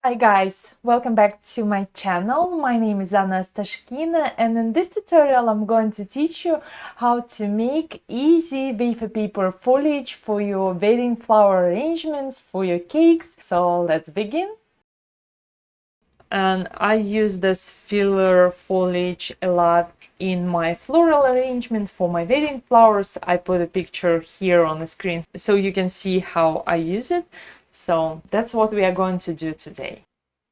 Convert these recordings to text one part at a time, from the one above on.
Hi guys, welcome back to my channel. My name is Anna Stashkina, and in this tutorial I'm going to teach you how to make easy wafer paper foliage for your wedding flower arrangements for your cakes. So let's begin. And I use this filler foliage a lot in my floral arrangement for my wedding flowers. I put a picture here on the screen so you can see how I use it. So that's what we are going to do today.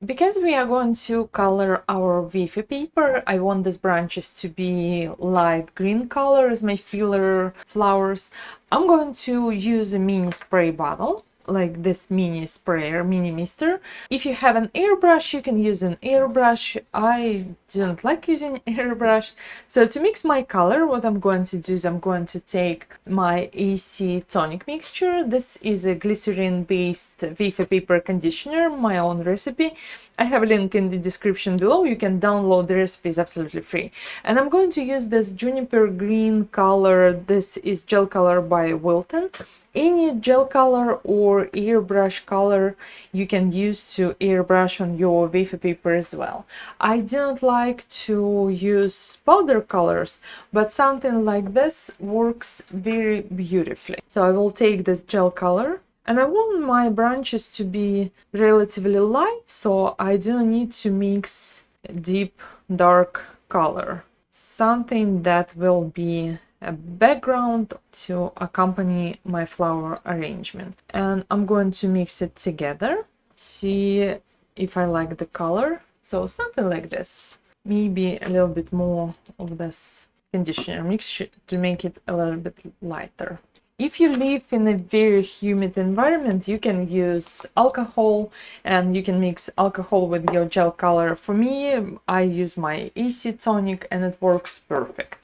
Because we are going to color our wafer paper, I want these branches to be light green color as my filler flowers. I'm going to use a mini spray bottle, like this mini sprayer, mini mister. If you have an airbrush, you can use an airbrush. I don't like using airbrush. So to mix my color, what I'm going to do is I'm going to take my AC tonic mixture. This is a glycerin-based wafer paper conditioner, my own recipe. I have a link in the description below. You can download the recipe, it's absolutely free. And I'm going to use this juniper green color. This is gel color by Wilton. Any gel color or airbrush color you can use to airbrush on your wafer paper as well. I don't like to use powder colors, but something like this works very beautifully. So I will take this gel color, and I want my branches to be relatively light, so I don't need to mix deep dark color. Something that will be a background to accompany my flower arrangement. And I'm going to mix it together, see if I like the color. So something like this. Maybe a little bit more of this conditioner mixture to make it a little bit lighter. If you live in a very humid environment, you can use alcohol and you can mix alcohol with your gel color. For me, I use my AC tonic and it works perfect.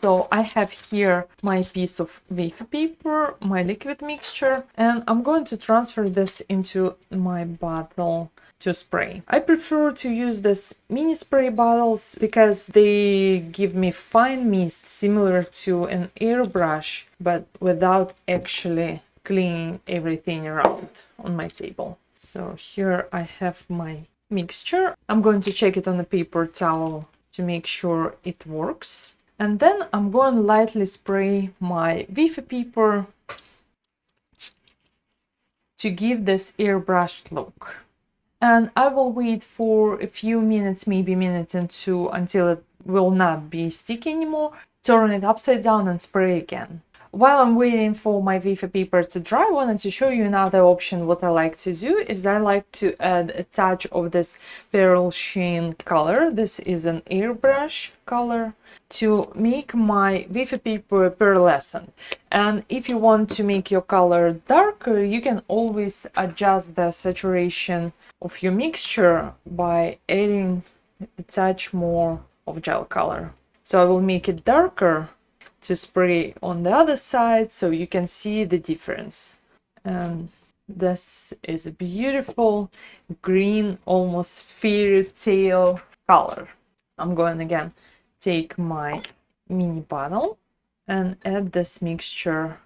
So I have here my piece of wafer paper, my liquid mixture, and I'm going to transfer this into my bottle to spray. I prefer to use this mini spray bottles because they give me fine mist similar to an airbrush, but without actually cleaning everything around on my table. So here I have my mixture. I'm going to check it on a paper towel to make sure it works. And then I'm going to lightly spray my wafer paper to give this airbrushed look. And I will wait for a few minutes, maybe a minute and two, until it will not be sticky anymore. Turn it upside down and spray again. While I'm waiting for my wafer paper to dry, I wanted to show you another option. What I like to do is I like to add a touch of this Floral sheen color. This is an airbrush color to make my wafer paper pearlescent. And if you want to make your color darker, you can always adjust the saturation of your mixture by adding a touch more of gel color. So I will make it darker to spray on the other side so you can see the difference. And this is a beautiful green, almost fairy tale color. I'm going again take my mini bottle and add this mixture.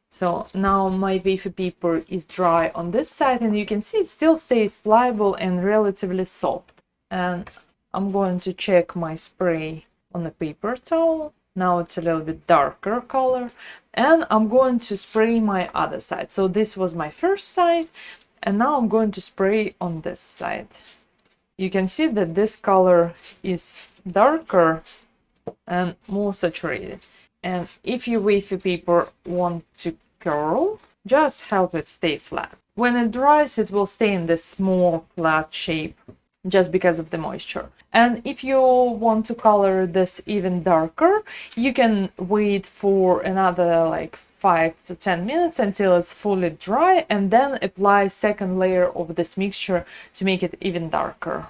So now my wafer paper is dry on this side, and you can see it still stays pliable and relatively soft. And I'm going to check my spray on the paper towel. Now it's a little bit darker color, and I'm going to spray my other side. So this was my first side, and now I'm going to spray on this side. You can see that this color is darker and more saturated. And if your wafer paper want to curl, just help it stay flat. When it dries, it will stay in this small flat shape just because of the moisture. And if you want to color this even darker, you can wait for another like 5 to 10 minutes until it's fully dry, and then apply second layer of this mixture to make it even darker.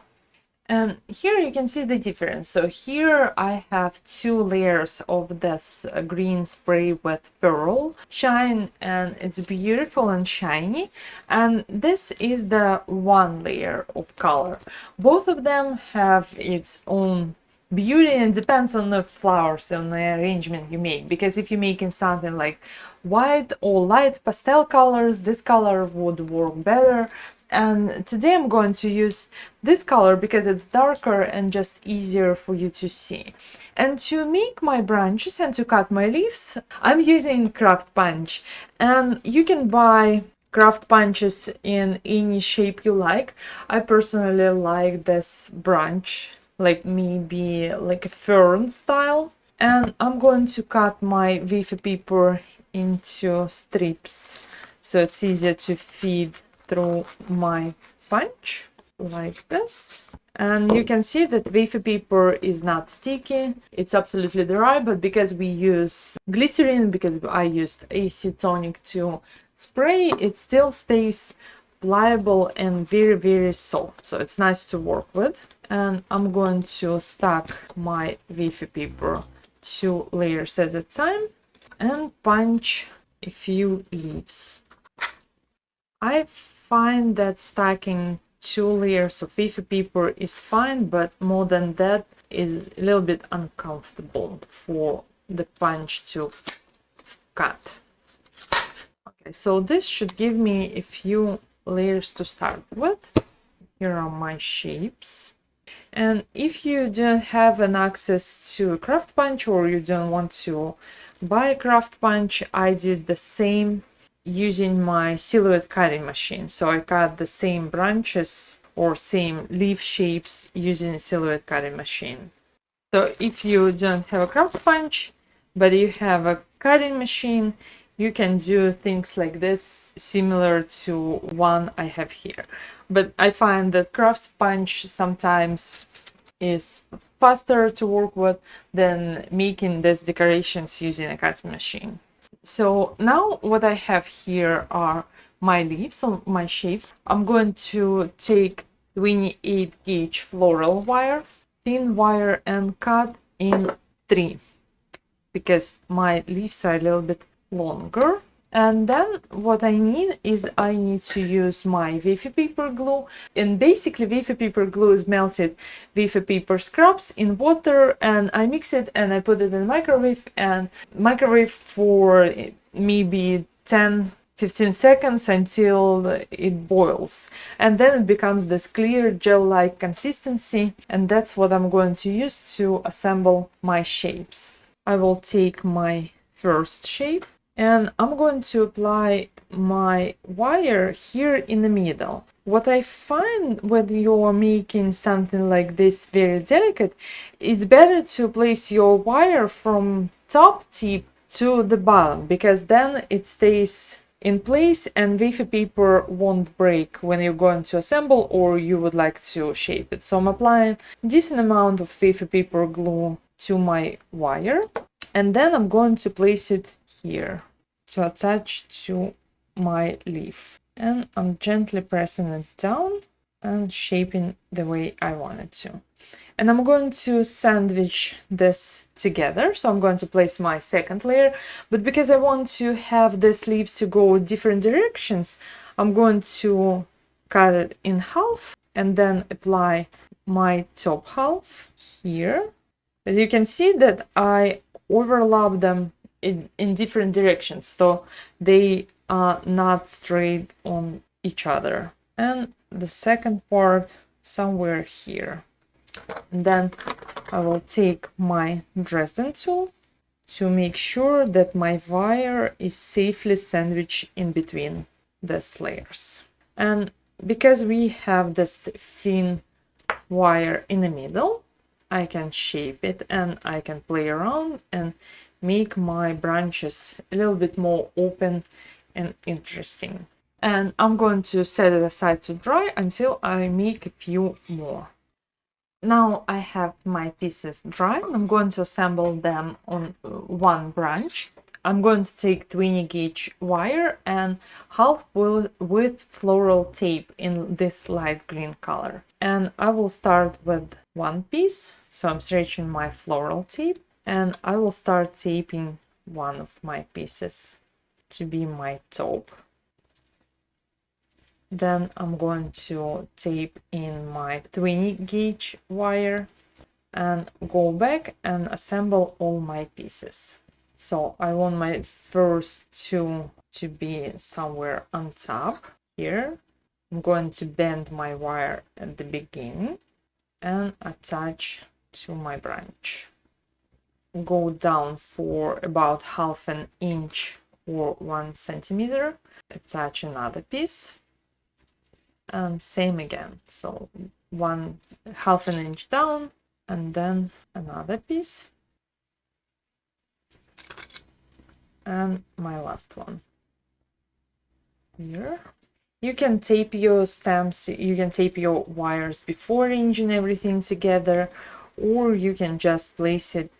And here you can see the difference. So here I have 2 layers of this green spray with pearl shine, and it's beautiful and shiny. And this is the 1 layer of color. Both of them have its own beauty and depends on the flowers and the arrangement you make, because if you're making something like white or light pastel colors, this color would work better. And today I'm going to use this color because it's darker and just easier for you to see. And to make my branches and to cut my leaves, I'm using craft punch. And you can buy craft punches in any shape you like. I personally like this branch, like maybe like a fern style. And I'm going to cut my Wafer paper into strips so it's easier to feed through my punch like this. And you can see that Wafer paper is not sticky, it's absolutely dry, but because we use glycerin, because I used AC tonic to spray, it still stays pliable and very soft, so it's nice to work with. And I'm going to stack my Wafer paper 2 layers at a time and punch a few leaves. I find that stacking 2 layers of Wafer paper is fine, but more than that is a little bit uncomfortable for the punch to cut. Okay, so this should give me a few layers to start with. Here are my shapes. And if you don't have an access to a craft punch, or you don't want to buy a craft punch, I did the same using my silhouette cutting machine. So I cut the same branches or same leaf shapes using a silhouette cutting machine. So if you don't have a craft punch, but you have a cutting machine, you can do things like this, similar to one I have here. But I find that craft punch sometimes is faster to work with than making these decorations using a cutting machine. So now what I have here are my leaves, so my shapes. I'm going to take 28 gauge floral wire, thin wire, and cut in 3 because my leaves are a little bit longer. And then what I need is I need to use my Wafer paper glue. And basically Wafer paper glue is melted Wafer paper scraps in water, and I mix it and I put it in the microwave and microwave for maybe 10-15 seconds until it boils, and then it becomes this clear gel-like consistency, and that's what I'm going to use to assemble my shapes. I will take my first shape and I'm going to apply my wire here in the middle. What I find when you're making something like this very delicate, it's better to place your wire from top tip to the bottom, because then it stays in place and Wafer paper won't break when you're going to assemble or you would like to shape it. So I'm applying a decent amount of Wafer paper glue to my wire, and then I'm going to place it here to attach to my leaf, and I'm gently pressing it down and shaping the way I want it to. And I'm going to sandwich this together, so I'm going to place my second layer, but because I want to have these leaves to go different directions, I'm going to cut it in half and then apply my top half here. But you can see that I overlap them in different directions, so they are not straight on each other. And the second part somewhere here. And then I will take my Dresden tool to make sure that my wire is safely sandwiched in between these layers. And because we have this thin wire in the middle, I can shape it and I can play around and make my branches a little bit more open and interesting. And I'm going to set it aside to dry until I make a few more. Now I have my pieces dry. I'm going to assemble them on one branch. I'm going to take 20 gauge wire and half with floral tape in this light green color. And I will start with one piece. So I'm stretching my floral tape and I will start taping one of my pieces to be my top. Then I'm going to tape in my 20 gauge wire and go back and assemble all my pieces. So I want my first two to be somewhere on top here. I'm going to bend my wire at the beginning and attach to my branch. Go down for about half an inch or 1 centimeter, attach another piece, and same again. So half an inch down, and then another piece, and my last one here. You can tape your stamps, you can tape your wires before arranging everything together, or you can just place it.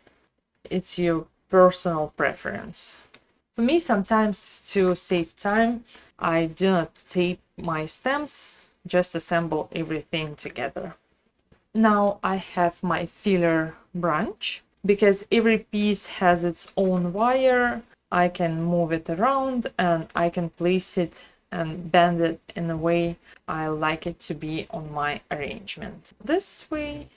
It's your personal preference. For me, sometimes to save time, I do not tape my stamps, just assemble everything together. Now I have my filler branch. Because every piece has its own wire, I can move it around and I can place it and bend it in a way I like it to be on my arrangement. This way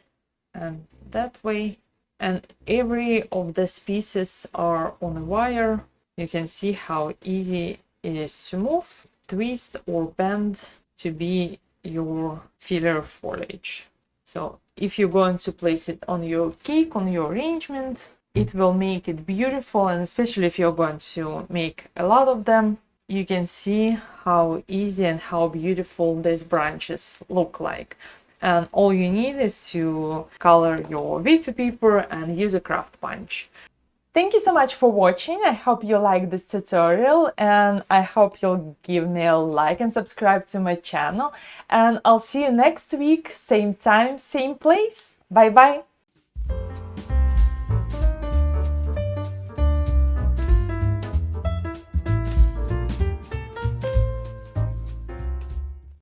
and that way. And every of these pieces are on a wire. You can see how easy it is to move, twist or bend to be your filler foliage. So if you're going to place it on your cake, on your arrangement, it will make it beautiful. And especially if you're going to make a lot of them, you can see how easy and how beautiful these branches look like. And all you need is to color your wafer paper and use a craft punch. Thank you so much for watching. I hope you like this tutorial, and I hope you'll give me a like and subscribe to my channel. And I'll see you next week, same time, same place. Bye bye.